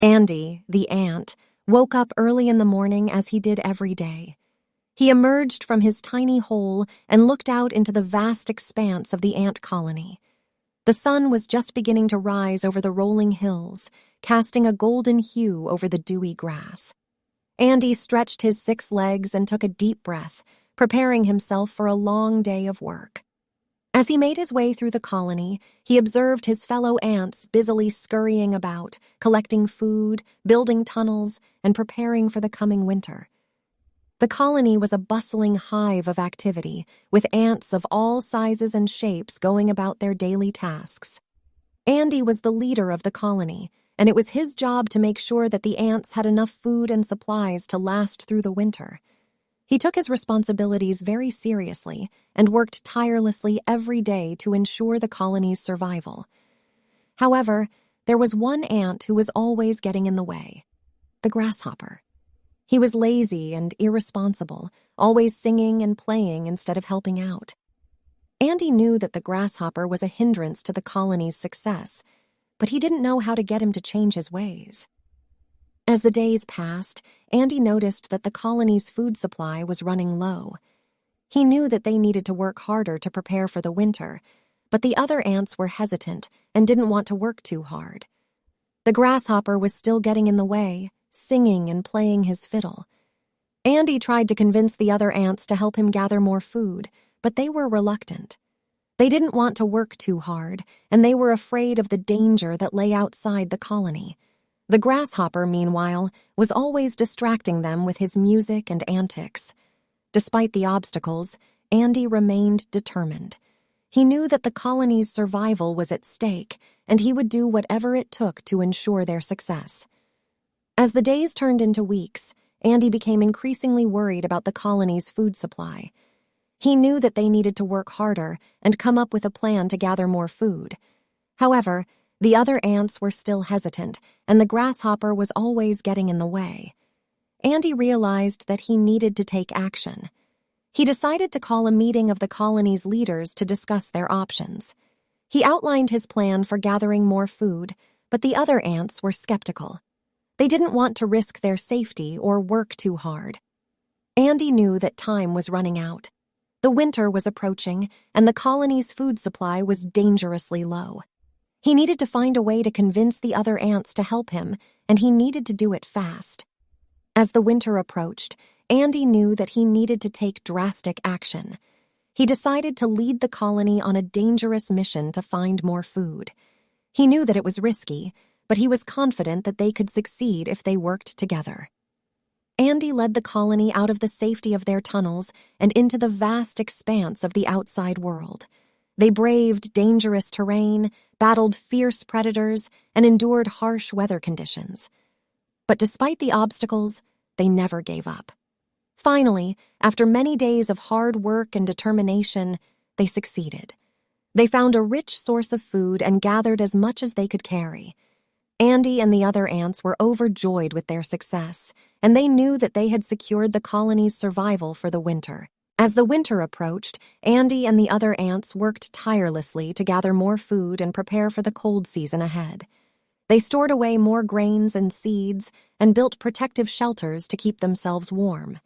Andy, the ant, woke up early in the morning as he did every day. He emerged from his tiny hole and looked out into the vast expanse of the ant colony. The sun was just beginning to rise over the rolling hills, casting a golden hue over the dewy grass. Andy stretched his 6 legs and took a deep breath, preparing himself for a long day of work. As he made his way through the colony, he observed his fellow ants busily scurrying about, collecting food, building tunnels, and preparing for the coming winter. The colony was a bustling hive of activity, with ants of all sizes and shapes going about their daily tasks. Andy was the leader of the colony, and it was his job to make sure that the ants had enough food and supplies to last through the winter. He took his responsibilities very seriously and worked tirelessly every day to ensure the colony's survival. However, there was one ant who was always getting in the way: the grasshopper. He was lazy and irresponsible, always singing and playing instead of helping out. Andy knew that the grasshopper was a hindrance to the colony's success, but he didn't know how to get him to change his ways. As the days passed, Andy noticed that the colony's food supply was running low. He knew that they needed to work harder to prepare for the winter, but the other ants were hesitant and didn't want to work too hard. The grasshopper was still getting in the way, singing and playing his fiddle. Andy tried to convince the other ants to help him gather more food, but they were reluctant. They didn't want to work too hard, and they were afraid of the danger that lay outside the colony. The grasshopper, meanwhile, was always distracting them with his music and antics. Despite the obstacles, Andy remained determined. He knew that the colony's survival was at stake, and he would do whatever it took to ensure their success. As the days turned into weeks, Andy became increasingly worried about the colony's food supply. He knew that they needed to work harder and come up with a plan to gather more food. However, the other ants were still hesitant, and the grasshopper was always getting in the way. Andy realized that he needed to take action. He decided to call a meeting of the colony's leaders to discuss their options. He outlined his plan for gathering more food, but the other ants were skeptical. They didn't want to risk their safety or work too hard. Andy knew that time was running out. The winter was approaching, and the colony's food supply was dangerously low. He needed to find a way to convince the other ants to help him, and he needed to do it fast. As the winter approached, Andy knew that he needed to take drastic action. He decided to lead the colony on a dangerous mission to find more food. He knew that it was risky, but he was confident that they could succeed if they worked together. Andy led the colony out of the safety of their tunnels and into the vast expanse of the outside world. They braved dangerous terrain, battled fierce predators, and endured harsh weather conditions. But despite the obstacles, they never gave up. Finally, after many days of hard work and determination, they succeeded. They found a rich source of food and gathered as much as they could carry. Andy and the other ants were overjoyed with their success, and they knew that they had secured the colony's survival for the winter. As the winter approached, Andy and the other ants worked tirelessly to gather more food and prepare for the cold season ahead. They stored away more grains and seeds and built protective shelters to keep themselves warm.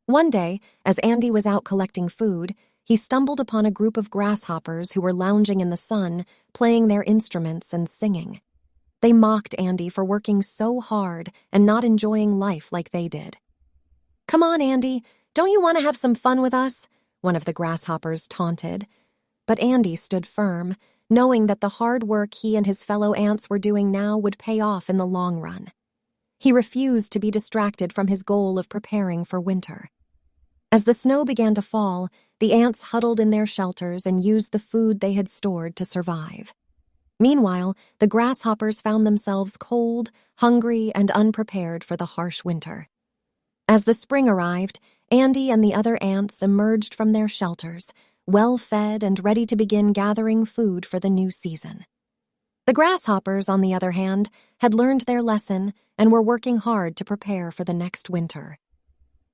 One day, as Andy was out collecting food, he stumbled upon a group of grasshoppers who were lounging in the sun, playing their instruments and singing. They mocked Andy for working so hard and not enjoying life like they did. "Come on, Andy. Don't you want to have some fun with us?" one of the grasshoppers taunted. But Andy stood firm, knowing that the hard work he and his fellow ants were doing now would pay off in the long run. He refused to be distracted from his goal of preparing for winter. As the snow began to fall, the ants huddled in their shelters and used the food they had stored to survive. Meanwhile, the grasshoppers found themselves cold, hungry, and unprepared for the harsh winter. As the spring arrived, Andy and the other ants emerged from their shelters, well-fed and ready to begin gathering food for the new season. The grasshoppers, on the other hand, had learned their lesson and were working hard to prepare for the next winter.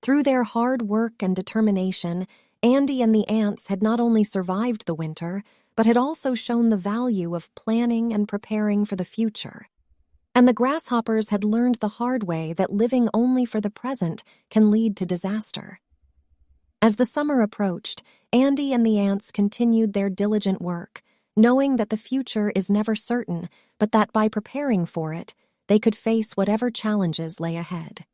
Through their hard work and determination, Andy and the ants had not only survived the winter, but had also shown the value of planning and preparing for the future. And the grasshoppers had learned the hard way that living only for the present can lead to disaster. As the summer approached, Andy and the ants continued their diligent work, knowing that the future is never certain, but that by preparing for it, they could face whatever challenges lay ahead.